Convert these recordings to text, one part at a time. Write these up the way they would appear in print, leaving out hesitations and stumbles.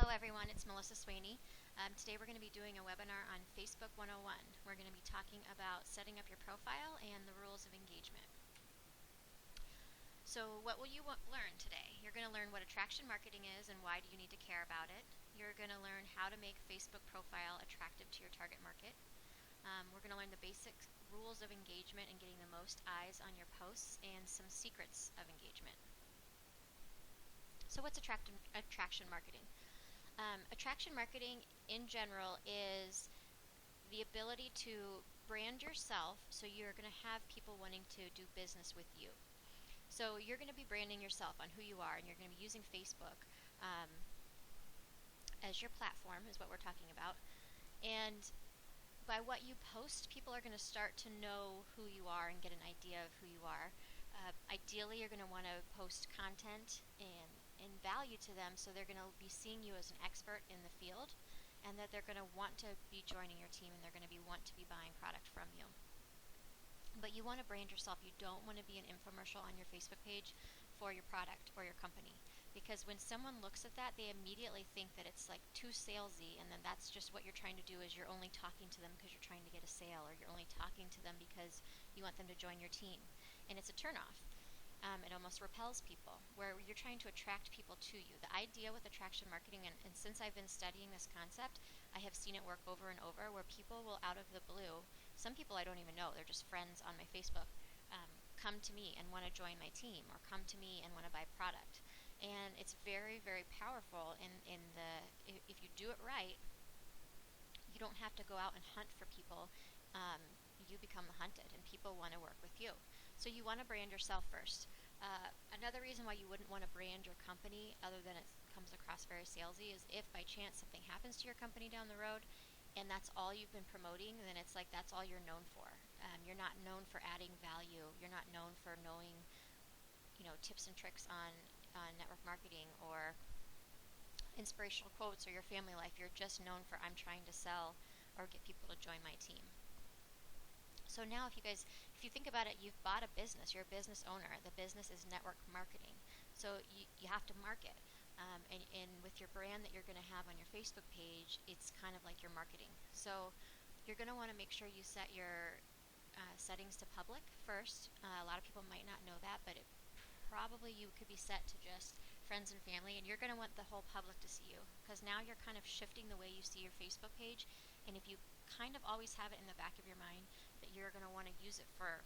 Hello everyone, it's Melissa Swaney. Today we're going to be doing a webinar on Facebook 101. We're going to be talking about setting up your profile and the rules of engagement. So what will you learn today? You're going to learn what attraction marketing is and why do you need to care about it. You're going to learn how to make Facebook profile attractive to your target market. We're going to learn the basic rules of engagement and getting the most eyes on your posts and some secrets of engagement. So what's attraction marketing? Attraction marketing in general is the ability to brand yourself so you're going to have people wanting to do business with you. So you're going to be branding yourself on who you are, and you're going to be using Facebook as your platform is what we're talking about. And by what you post, people are going to start to know who you are and get an idea of who you are. Ideally, you're going to want to post content and value to them, so they're going to be seeing you as an expert in the field, and that they're going to want to be joining your team, and they're going to want to be buying product from you. But you want to brand yourself. You don't want to be an infomercial on your Facebook page for your product or your company, because when someone looks at that, they immediately think that it's like too salesy, and then that's just what you're trying to do, is you're only talking to them because you're trying to get a sale, or you're only talking to them because you want them to join your team, and it's a turnoff. It almost repels people, where you're trying to attract people to you. The idea with attraction marketing, and since I've been studying this concept, I have seen it work over and over, where people will, out of the blue, some people I don't even know, they're just friends on my Facebook, come to me and want to join my team, or come to me and want to buy product. And it's very, very powerful if you do it right. You don't have to go out and hunt for people. You become the hunted, and people want to work with you. So you want to brand yourself first. Another reason why you wouldn't want to brand your company, other than it comes across very salesy, is if by chance something happens to your company down the road and that's all you've been promoting, then it's like that's all you're known for. You're not known for adding value. You're not known for knowing, tips and tricks on network marketing or inspirational quotes or your family life. You're just known for, I'm trying to sell or get people to join my team. So now if you think about it, you've bought a business, you're a business owner. The business is network marketing. So you have to market. And with your brand that you're going to have on your Facebook page, it's kind of like your marketing. So you're going to want to make sure you set your settings to public first. A lot of people might not know that, but probably you could be set to just friends and family, and you're going to want the whole public to see you, because now you're kind of shifting the way you see your Facebook page. And if you kind of always have it in the back of your mind that you're going to want to use it for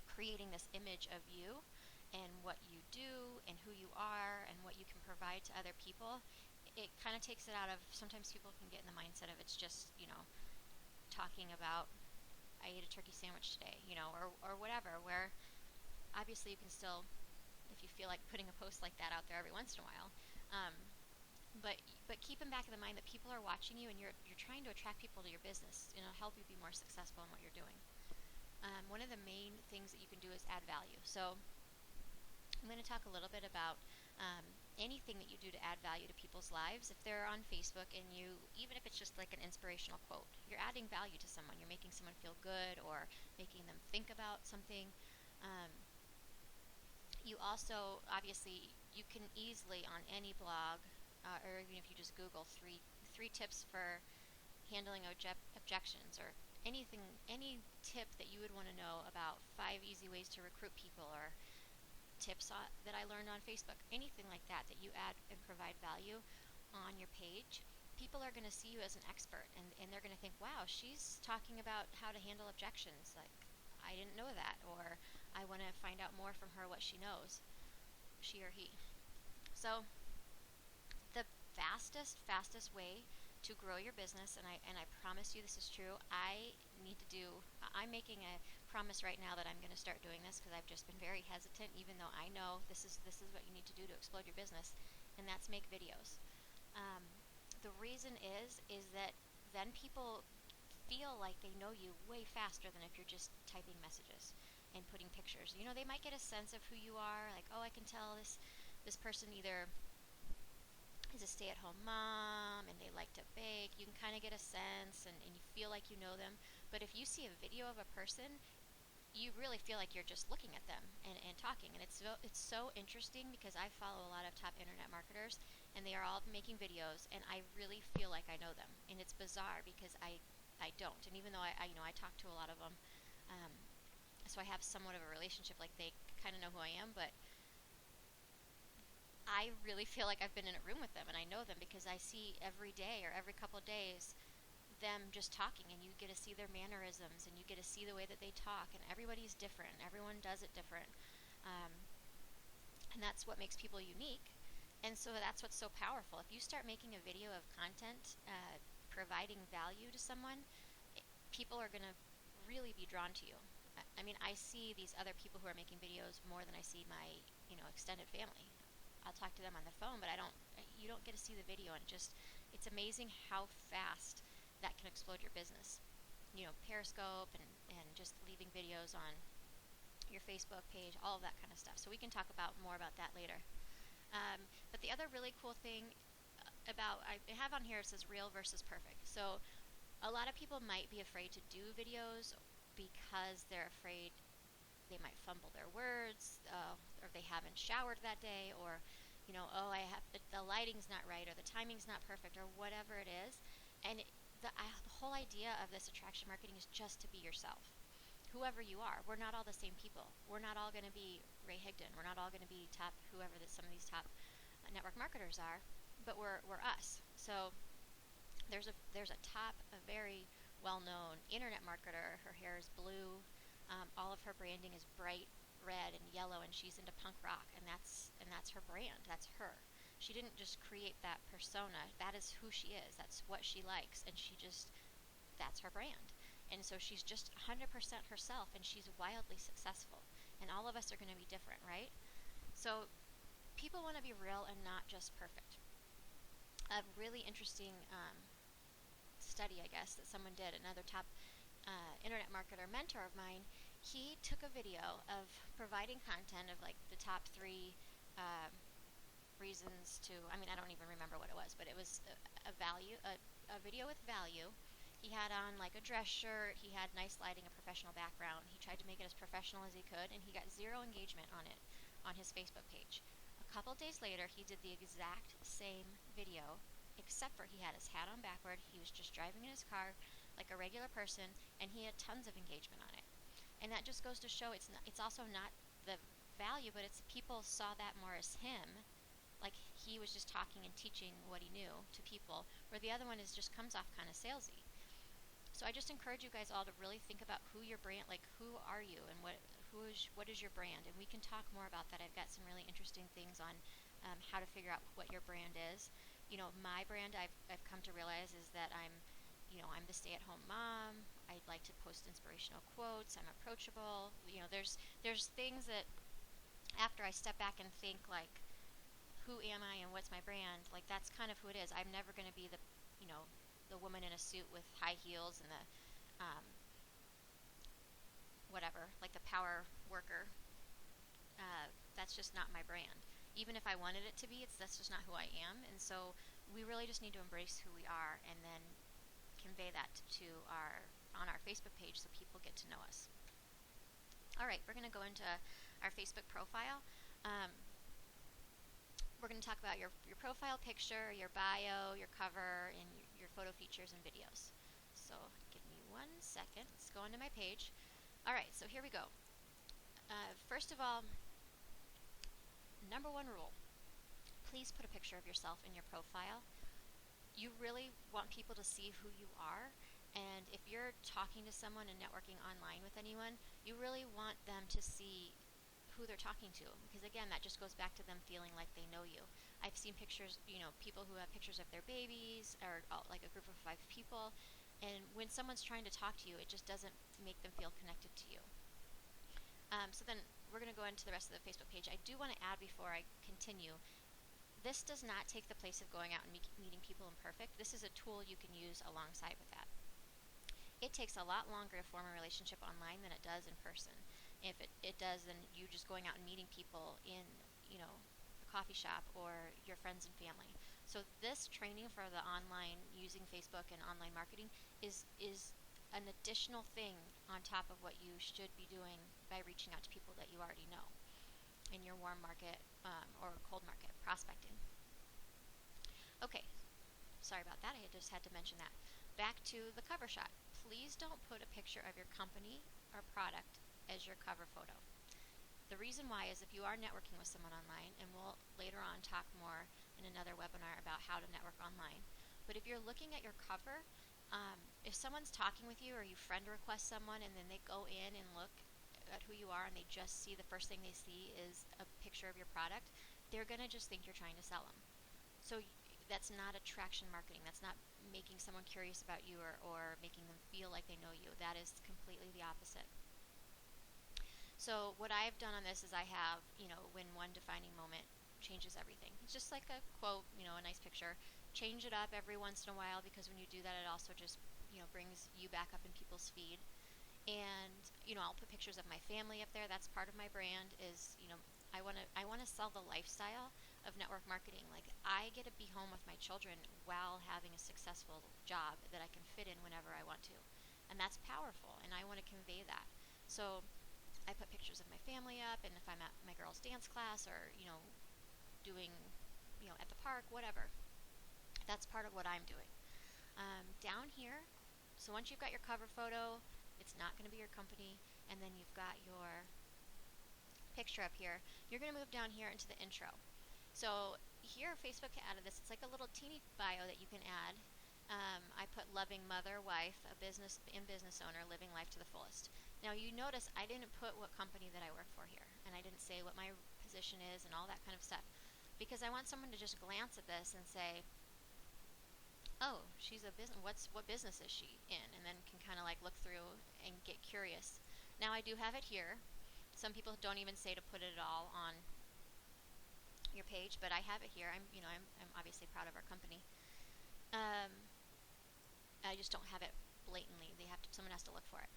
creating this image of you and what you do and who you are and what you can provide to other people, it kind of takes it out of, sometimes people can get in the mindset of it's just, talking about, I ate a turkey sandwich today, or whatever, where obviously you can still, if you feel like putting a post like that out there every once in a while, but keep in back of the mind that people are watching you, and you're trying to attract people to your business, help you be more successful in what you're doing. One of the main things that you can do is add value. So I'm going to talk a little bit about anything that you do to add value to people's lives. If they're on Facebook and even if it's just like an inspirational quote, you're adding value to someone. You're making someone feel good or making them think about something. You also, obviously, you can easily on any blog, or even if you just Google three tips for handling objections, or any tip that you would want to know about 5 easy ways to recruit people, or tips that I learned on Facebook, anything like that you add and provide value on your page, people are going to see you as an expert, and they're going to think, wow, she's talking about how to handle objections. Like, I didn't know that, or I want to find out more from her what she knows, she or he. So the fastest way to grow your business, and I promise you this is true, I'm making a promise right now that I'm going to start doing this, because I've just been very hesitant, even though I know this is what you need to do to explode your business, and that's make videos. The reason is that then people feel like they know you way faster than if you're just typing messages and putting pictures. They might get a sense of who you are, like, oh, I can tell this person either is a stay-at-home mom and they like to bake. You can kind of get a sense, and you feel like you know them. But if you see a video of a person, you really feel like you're just looking at them and talking. And it's so interesting because I follow a lot of top internet marketers, and they are all making videos, and I really feel like I know them. And it's bizarre because I don't. And even though I talk to a lot of them, um, so I have somewhat of a relationship, like they kind of know who I am, but I really feel like I've been in a room with them and I know them because I see every day or every couple of days them just talking, and you get to see their mannerisms and you get to see the way that they talk, and everybody's different. Everyone does it different. Um, and that's what makes people unique. And so that's what's so powerful. If you start making a video of content, providing value to someone, people are going to really be drawn to you. I mean, I see these other people who are making videos more than I see my, extended family. I'll talk to them on the phone, but you don't get to see the video, and it's amazing how fast that can explode your business. Periscope and just leaving videos on your Facebook page, all of that kind of stuff. So we can talk more about that later. But the other really cool thing I have on here, it says real versus perfect. So a lot of people might be afraid to do videos because they're afraid they might fumble their words, or they haven't showered that day, or oh, the lighting's not right, or the timing's not perfect, or whatever it is. And the whole idea of this attraction marketing is just to be yourself, whoever you are. We're not all the same people. We're not all going to be Ray Higdon. We're not all going to be top whoever that some of these top network marketers are, but we're us. So there's a very well-known internet marketer. Her hair is blue. All of her branding is bright red and yellow, and she's into punk rock, and that's her brand. That's her. She didn't just create that persona. That is who she is. That's what she likes, and that's her brand. And so she's just 100% herself, and she's wildly successful. And all of us are going to be different, right? So people want to be real and not just perfect. A really interesting study, I guess, that someone did, another top internet marketer mentor of mine, he took a video of providing content of like the top 3 reasons to, I don't even remember what it was, but it was a video with value. He had on like a dress shirt, he had nice lighting, a professional background. He tried to make it as professional as he could, and he got 0 engagement on it on his Facebook page. A couple days later, he did the exact same video, except for he had his hat on backward. He was just driving in his car like a regular person, and he had tons of engagement on it. And that just goes to show it's also not the value, but it's people saw that more as him, like he was just talking and teaching what he knew to people, where the other one just comes off kind of salesy. So I just encourage you guys all to really think about who your brand, like who are you, and what is your brand. And we can talk more about that. I've got some really interesting things on how to figure out what your brand is. My brand, I've come to realize, is that I'm the stay-at-home mom. I like to post inspirational quotes. I'm approachable. There's things that after I step back and think like, who am I and what's my brand? Like that's kind of who it is. I'm never going to be the woman in a suit with high heels and the whatever, like the power worker. That's just not my brand. Even if I wanted it to be, that's just not who I am. And so we really just need to embrace who we are, and then convey that on our Facebook page so people get to know us. All right, we're going to go into our Facebook profile. We're going to talk about your profile picture, your bio, your cover, and your photo features and videos. So give me 1 second. Let's go into my page. All right, so here we go. First of all, number 1 rule, please put a picture of yourself in your profile. You really want people to see who you are, and if you're talking to someone and networking online with anyone, you really want them to see who they're talking to, because again, that just goes back to them feeling like they know you. I've seen pictures, people who have pictures of their babies, or like a group of 5 people, and when someone's trying to talk to you, it just doesn't make them feel connected to you. So then we're going to go into the rest of the Facebook page. I do want to add before I continue, this does not take the place of going out and meeting people in perfect. This is a tool you can use alongside with that. It takes a lot longer to form a relationship online than it does in person. If it does, then you just going out and meeting people in, a coffee shop or your friends and family. So this training for the online, using Facebook and online marketing is an additional thing on top of what you should be doing by reaching out to people that you already know in your warm market or cold market prospecting. Okay, sorry about that. I just had to mention that. Back to the cover shot. Please don't put a picture of your company or product as your cover photo. The reason why is if you are networking with someone online, and we'll later on talk more in another webinar about how to network online, but if you're looking at your cover, if someone's talking with you or you friend request someone and then they go in and look at who you are and they just see the first thing they see is a picture of your product, they're going to just think you're trying to sell them. So that's not attraction marketing. That's not making someone curious about you or making them feel like they know you. That is completely the opposite. So what I've done on this is I have, when one defining moment changes everything. It's just like a quote, a nice picture. Change it up every once in a while, because when you do that, it also just, brings you back up in people's feed. And, I'll put pictures of my family up there. That's part of my brand is, I want to sell the lifestyle of network marketing. Like, I get to be home with my children while having a successful job that I can fit in whenever I want to. And that's powerful, and I want to convey that. So I put pictures of my family up, and if I'm at my girls' dance class or, doing, at the park, whatever, that's part of what I'm doing. Down here, so once you've got your cover photo, it's not going to be your company, and then you've got your picture up here, you're going to move down here into the intro. So here Facebook added this. It's like a little teeny bio that you can add. I put loving mother, wife, a business owner, living life to the fullest. Now you notice I didn't put what company that I work for here, and I didn't say what my position is and all that kind of stuff, because I want someone to just glance at this and say, oh, she's a business. What business is she in? And then can kind of like look through and get curious. Now I do have it here. Some people don't even say to put it all on your page, but I have it here. I'm obviously proud of our company. I just don't have it blatantly. Someone has to look for it.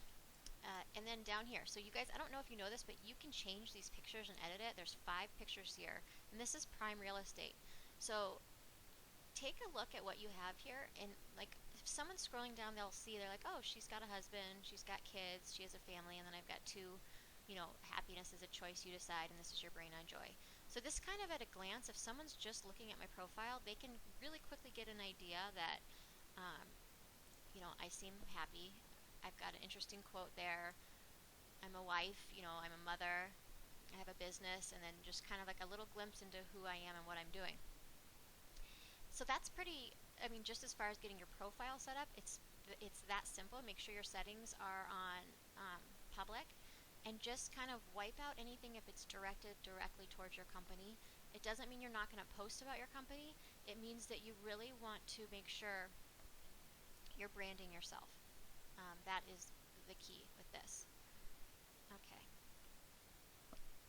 And then down here, so you guys, I don't know if you know this, but you can change these pictures and edit it. There's 5 pictures here, and this is prime real estate. So take a look at what you have here, and like if someone's scrolling down, they're like, oh, she's got a husband, she's got kids, she has a family, and then I've got 2, happiness is a choice you decide, and this is your brain on joy. So this kind of at a glance, if someone's just looking at my profile, they can really quickly get an idea that, I seem happy. I've got an interesting quote there. I'm a wife, I'm a mother, I have a business, and then just kind of like a little glimpse into who I am and what I'm doing. So that's pretty, just as far as getting your profile set up, it's that simple. Make sure your settings are on public, and just kind of wipe out anything if it's directed directly towards your company. It doesn't mean you're not going to post about your company. It means that you really want to make sure you're branding yourself. That is the key with this. Okay.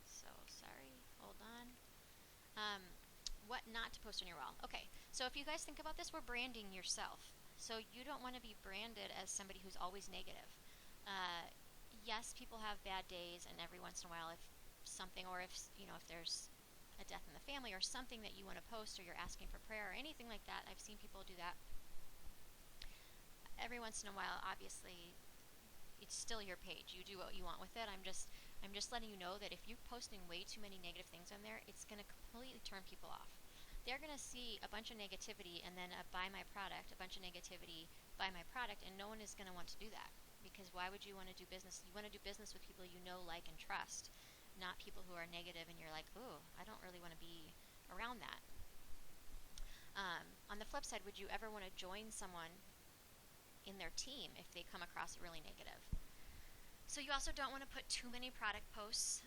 So, sorry. Hold on. What not to post on your wall. Okay, so if you guys think about this, we're branding yourself. So you don't want to be branded as somebody who's always negative. Yes, people have bad days, and every once in a while, if something, or if there's a death in the family or something that you want to post, or you're asking for prayer or anything like that, I've seen people do that. Every once in a while, obviously, it's still your page. You do what you want with it. I'm just letting you know that if you're posting way too many negative things on there, it's going to completely turn people off. They're going to see a bunch of negativity and then buy my product, a bunch of negativity, buy my product, and no one is going to want to do that. Because why would you want to do business? You want to do business with people you know, like, and trust, not people who are negative and you're like, oh, I don't really want to be around that. On the flip side, would you ever want to join someone in their team if they come across really negative? So you also don't want to put too many product posts.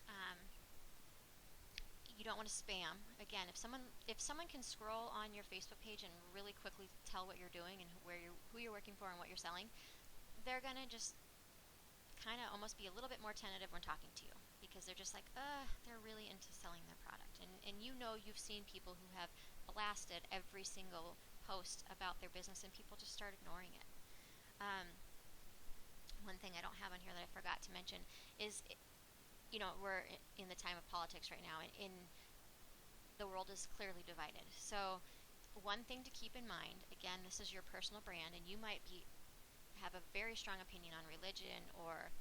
You don't want to spam. Again, if someone can scroll on your Facebook page and really quickly tell what you're doing and who you're working for and what you're selling, they're going to just kind of almost be a little bit more tentative when talking to you, because they're just like, they're really into selling their product. And you've seen people who have blasted every single post about their business, and people just start ignoring it. One thing I don't have on here that I forgot to mention is, we're in the time of politics right now, and the world is clearly divided. So one thing to keep in mind, again, this is your personal brand, and you might be have a very strong opinion on religion or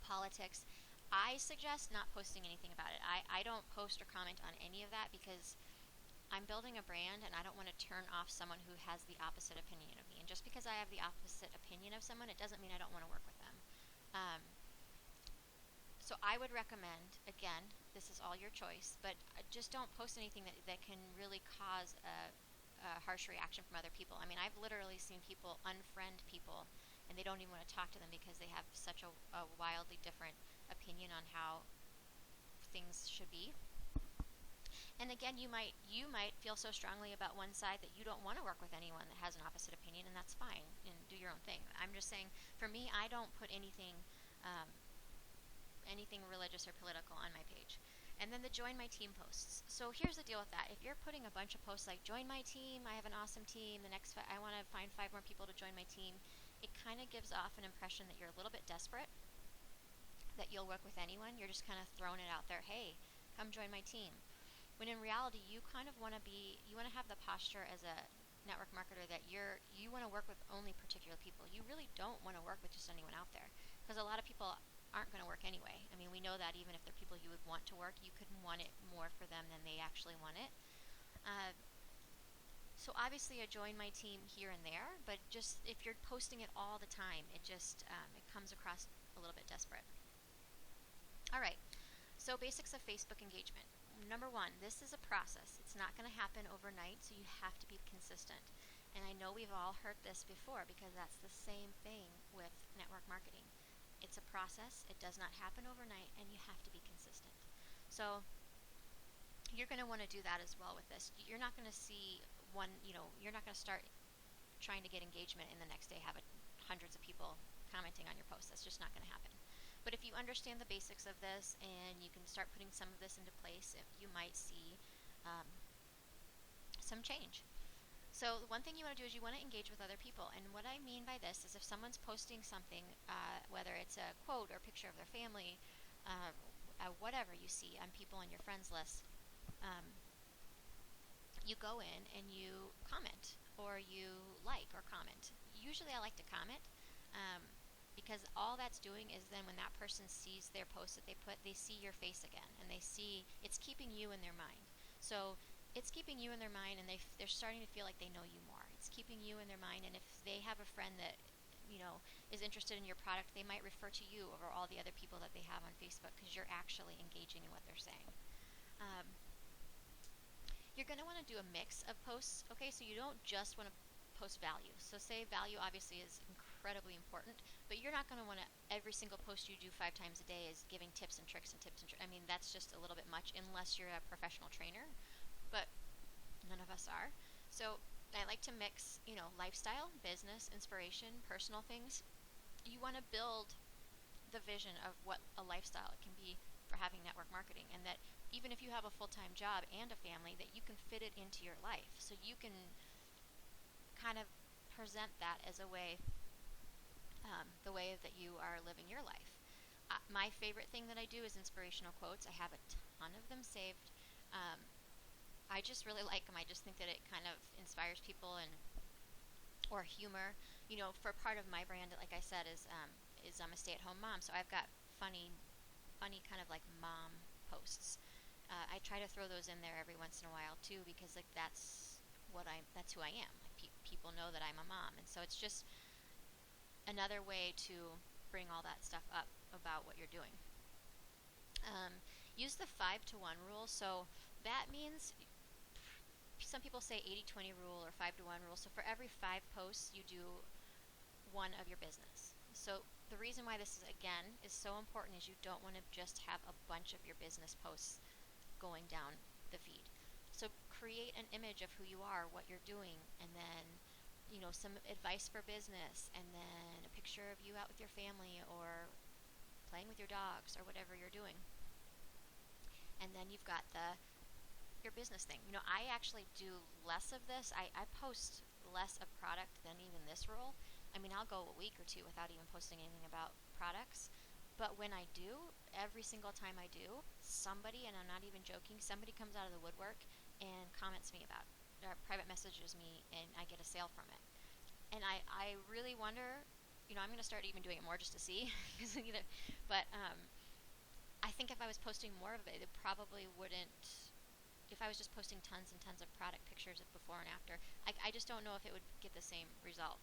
politics, I suggest not posting anything about it. I don't post or comment on any of that because I'm building a brand and I don't want to turn off someone who has the opposite opinion of me. And just because I have the opposite opinion of someone, it doesn't mean I don't want to work with them. Um, so I would recommend, again, this is all your choice, but just don't post anything that can really cause a harsh reaction from other people. I mean, I've literally seen people unfriend people and they don't even want to talk to them because they have such a wildly different opinion on how things should be. And again, you might feel so strongly about one side that you don't want to work with anyone that has an opposite opinion, and that's fine. And do your own thing. I'm just saying, for me, I don't put anything religious or political on my page. And then the join my team posts. So here's the deal with that. If you're putting a bunch of posts like join my team, I have an awesome team, I want to find 5 more people to join my team, it kind of gives off an impression that you're a little bit desperate, that you'll work with anyone. You're just kind of throwing it out there. Hey, come join my team. When in reality, you kind of want to have the posture as a network marketer that you want to work with only particular people. You really don't want to work with just anyone out there, because a lot of people aren't going to work anyway. I mean, we know that even if they're people you would want to work, you could want it more for them than they actually want it. So obviously I join my team here and there, but just if you're posting it all the time, it just it comes across a little bit desperate. All right, so basics of Facebook engagement. Number 1, this is a process. It's not going to happen overnight, so you have to be consistent. And I know we've all heard this before because that's the same thing with network marketing. It's a process. It does not happen overnight, and you have to be consistent. So you're going to want to do that as well with this. You're not going to see you're not going to start trying to get engagement and the next day have hundreds of people commenting on your post. That's just not going to happen. But if you understand the basics of this and you can start putting some of this into place, you might see some change. So one thing you want to do is you want to engage with other people. And what I mean by this is if someone's posting something, whether it's a quote or a picture of their family, whatever you see on people on your friends list, you go in and you comment or you like or comment. Usually I like to comment. Because all that's doing is then when that person sees their post that they put, they see your face again, and they see it's keeping you in their mind. So it's keeping you in their mind, and they're starting to feel like they know you more. It's keeping you in their mind, and if they have a friend that is interested in your product, they might refer to you over all the other people that they have on Facebook because you're actually engaging in what they're saying. You're going to want to do a mix of posts. Okay, so you don't just want to post value. So say value obviously is incredibly important, but you're not going to want to every single post you do 5 times a day is giving tips and tricks. I mean, that's just a little bit much unless you're a professional trainer, but none of us are. So I like to mix, lifestyle, business, inspiration, personal things. You want to build the vision of what a lifestyle it can be for having network marketing, and that even if you have a full-time job and a family, that you can fit it into your life. So you can kind of present that as a way, the way that you are living your life. My favorite thing that I do is inspirational quotes. I have a ton of them saved. I just really like them. I just think that it kind of inspires people or humor. For part of my brand, like I said, is I'm a stay-at-home mom, so I've got funny kind of like mom posts. I try to throw those in there every once in a while too, because like that's who I am. Like people know that I'm a mom, and so it's just another way to bring all that stuff up about what you're doing. Use the 5-to-1 rule. So that means some people say 80-20 rule or 5-to-1 rule. So for every 5 posts, you do one of your business. So the reason why this is so important is you don't want to just have a bunch of your business posts going down the feed. So create an image of who you are, what you're doing, and then some advice for business, and then a picture of you out with your family or playing with your dogs or whatever you're doing. And then you've got your business thing. I actually do less of this. I post less of product than even this rule. I mean, I'll go a week or 2 without even posting anything about products. But when I do, every single time I do, somebody, and I'm not even joking, somebody comes out of the woodwork and comments me about it, or private messages me, and I get a sale from it. And I really wonder, I'm going to start even doing it more just to see. But I think if I was posting more of it, it probably wouldn't. If I was just posting tons and tons of product pictures of before and after, I just don't know if it would get the same result.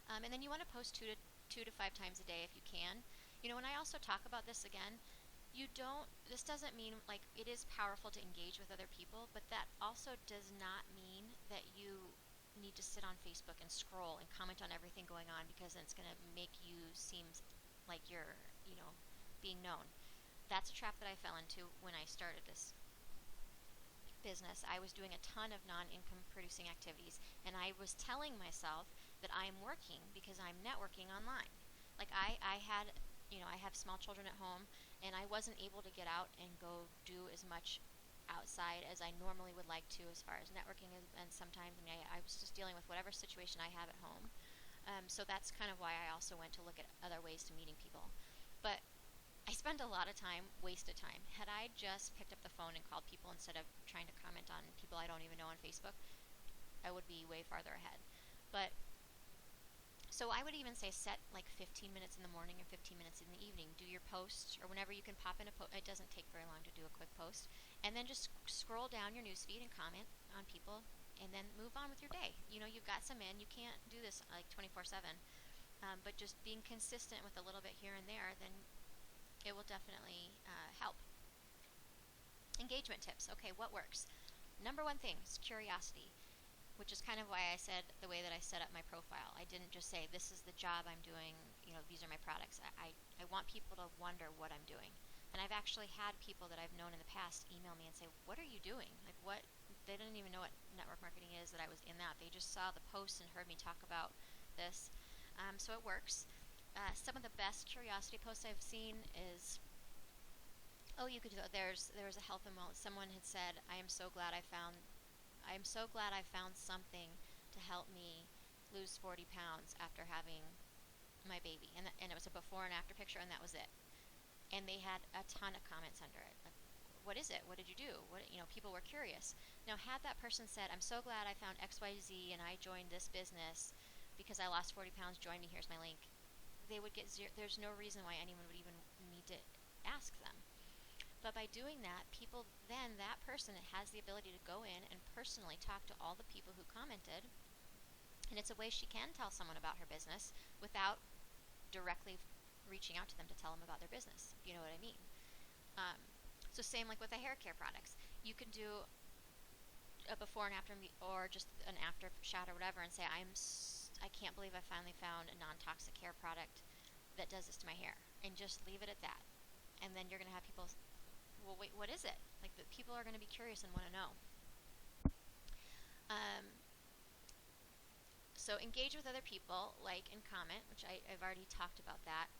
And then you want to post two to five times a day if you can. When I also talk about this again, this doesn't mean, like, it is powerful to engage with other people, but that also does not mean that you need to sit on Facebook and scroll and comment on everything going on, because then it's going to make you seem like you're, being known. That's a trap that I fell into when I started this business. I was doing a ton of non-income producing activities, and I was telling myself that I'm working because I'm networking online. Like, I had, I have small children at home, and I wasn't able to get out and go do as much outside as I normally would like to as far as networking and sometimes I was just dealing with whatever situation I have at home. So that's kind of why I also went to look at other ways to meeting people. But I spend a lot of time, wasted time. Had I just picked up the phone and called people instead of trying to comment on people I don't even know on Facebook, I would be way farther ahead. But so I would even say set like 15 minutes in the morning or 15 minutes in the evening. Do your post, or whenever you can pop in a post. It doesn't take very long to do a quick post. And then just scroll down your newsfeed and comment on people, and then move on with your day. You've got some in. You can't do this like 24/7. But just being consistent with a little bit here and there, then it will definitely help. Engagement tips. Okay, what works? Number one thing is curiosity, which is kind of why I said the way that I set up my profile. I didn't just say, this is the job I'm doing, these are my products. I want people to wonder what I'm doing. And I've actually had people that I've known in the past email me and say, what are you doing? Like, what? They didn't even know what network marketing is, that I was in that. They just saw the post and heard me talk about this. So it works. Some of the best curiosity posts I've seen is, you could do it. There was a health and wellness. Someone had said, I am so glad I found something to help me lose 40 pounds after having my baby. And it was a before and after picture, and that was it. And they had a ton of comments under it. Like, what is it? What did you do? People were curious. Now, had that person said, I'm so glad I found XYZ and I joined this business because I lost 40 pounds, join me, here's my link, they would get zero. There's no reason why anyone would even need to ask them. But by doing that, that person has the ability to go in and personally talk to all the people who commented. And it's a way she can tell someone about her business without directly reaching out to them to tell them about their business, if you know what I mean. So same like with the hair care products. You can do a before and after, or just an after shot or whatever, and say, I can't believe I finally found a non-toxic hair product that does this to my hair. And just leave it at that. And then you're going to have people, well, wait, what is it? Like, the people are going to be curious and want to know. So engage with other people, like and comment, which I've already talked about that.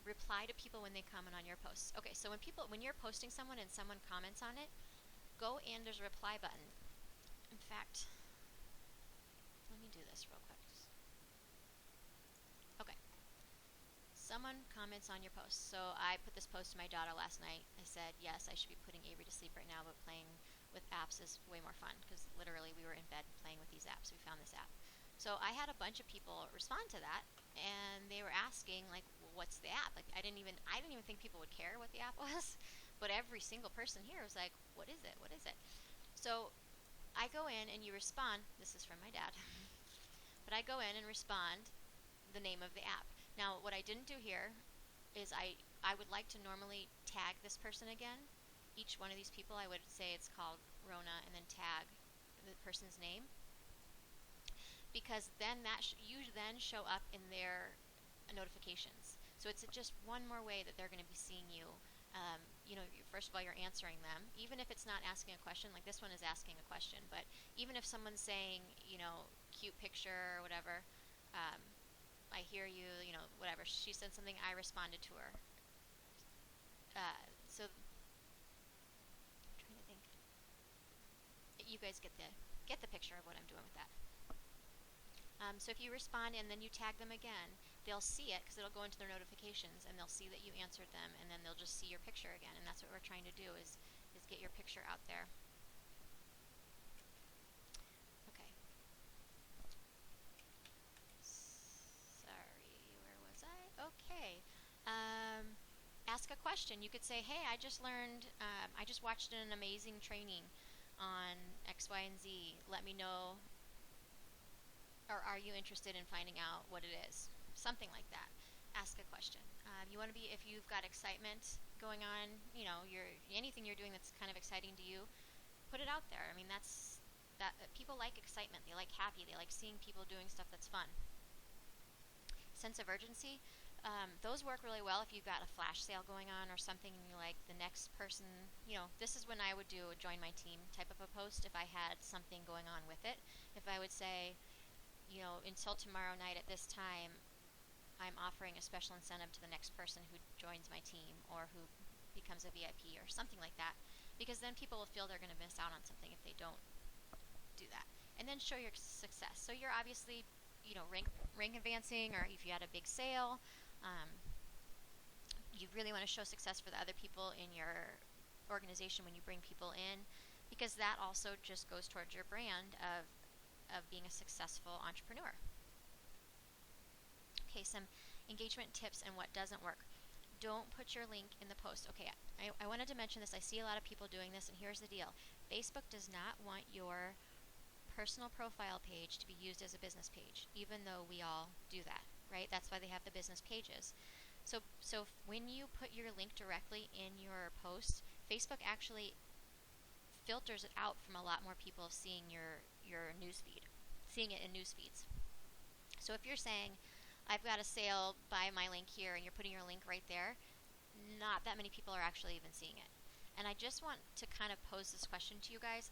Reply to people when they comment on your posts. Okay, so when you're posting someone and someone comments on it, go in, there's a reply button. In fact, let me do this real quick. Okay. Someone comments on your post. So I put this post to my daughter last night. I said, yes, I should be putting Avery to sleep right now, but playing with apps is way more fun, because literally we were in bed playing with these apps. We found this app. So I had a bunch of people respond to that, and they were asking, like, well, what's the app? Like, I didn't even think people would care what the app was, but every single person here was like, what is it? What is it? So I go in and you respond. This is from my dad. But I go in and respond the name of the app. Now, what I didn't do here is I would like to normally tag this person again. Each one of these people, I would say it's called Rona, and then tag the person's name, because then you then show up in their notifications. So it's just one more way that they're going to be seeing you. First of all, you're answering them, even if it's not asking a question. Like, this one is asking a question, but even if someone's saying, cute picture or whatever, I hear you, whatever. She said something, I responded to her. So I'm trying to think. You guys get the picture of what I'm doing with that. So if you respond and then you tag them again, they'll see it because it'll go into their notifications, and they'll see that you answered them, and then they'll just see your picture again. And that's what we're trying to do is get your picture out there. Okay. question. You could say, hey, I just learned, I just watched an amazing training on X, Y, and Z. Let me know, or are you interested in finding out what it is? Something like that. Ask a question. You want to be, if you've got excitement going on, anything you're doing that's kind of exciting to you, put it out there. I mean, people like excitement. They like happy. They like seeing people doing stuff that's fun. Sense of urgency. Those work really well if you've got a flash sale going on or something and you're like, the next person, this is when I would do a join my team type of a post if I had something going on with it. If I would say, until tomorrow night at this time, I'm offering a special incentive to the next person who joins my team or who becomes a VIP or something like that, because then people will feel they're going to miss out on something if they don't do that. And then show your success. So you're obviously, rank advancing, or if you had a big sale, you really want to show success for the other people in your organization when you bring people in, because that also just goes towards your brand of being a successful entrepreneur. Okay, some engagement tips and what doesn't work. Don't put your link in the post. Okay, I wanted to mention this. I see a lot of people doing this, and here's the deal. Facebook does not want your personal profile page to be used as a business page, even though we all do that, right? That's why they have the business pages. So when you put your link directly in your post, Facebook actually filters it out from a lot more people seeing your newsfeed, seeing it in news feeds. So if you're saying, I've got a sale, buy my link here, and you're putting your link right there, not that many people are actually even seeing it. And I just want to kind of pose this question to you guys.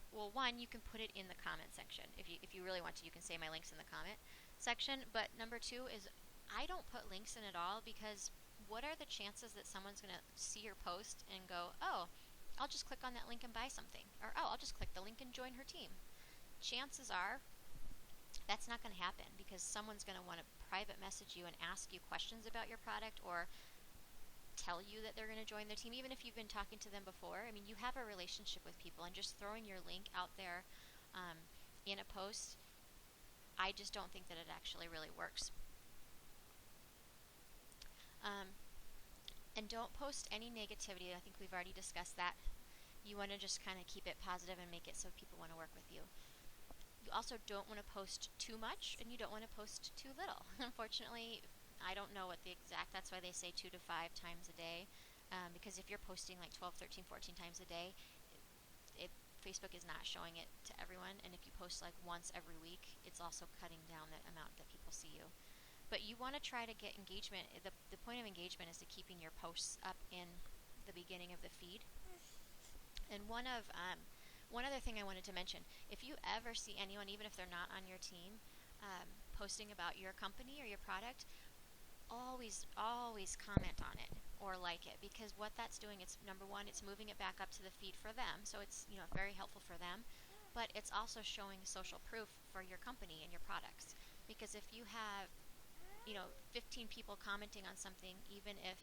Well, one, you can put it in the comment section. If you really want to, you can say my link's in the comment section. But number two is, I don't put links in at all, because what are the chances that someone's going to see your post and go, oh, I'll just click on that link and buy something, or oh, I'll just click the link and join her team? Chances are that's not going to happen, because someone's going to want to private message you and ask you questions about your product, or tell you that they're going to join their team, even if you've been talking to them before. I mean, you have a relationship with people, and just throwing your link out there in a post, I just don't think that it actually really works. And don't post any negativity. I think we've already discussed that. You want to just kind of keep it positive and make it so people want to work with you. You also don't want to post too much, and you don't want to post too little. Unfortunately, I don't know what the exact, that's why they say 2 to 5 times a day, because if you're posting like 12, 13, 14 times a day, Facebook is not showing it to everyone, and if you post like once every week, it's also cutting down the amount that people see you. But you want to try to get engagement. The point of engagement is to keeping your posts up in the beginning of the feed. And one other thing I wanted to mention, if you ever see anyone, even if they're not on your team, posting about your company or your product, always comment on it or like it, because what that's doing, it's number one, it's moving it back up to the feed for them, so it's very helpful for them, but it's also showing social proof for your company and your products. Because if you have 15 people commenting on something, even if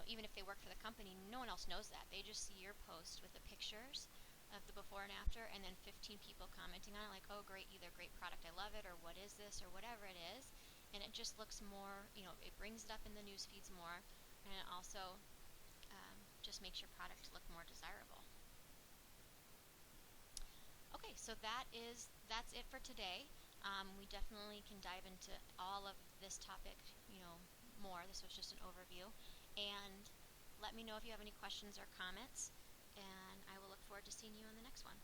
even if they work for the company, no one else knows that. They just see your post with the pictures of the before and after, and then 15 people commenting on it like, oh great, either great product, I love it, or what is this, or whatever it is. And it just looks more, it brings it up in the news feeds more, and it also just makes your product look more desirable. Okay, so that's it for today. We definitely can dive into all of this topic, more. This was just an overview. And let me know if you have any questions or comments, and I will look forward to seeing you in the next one.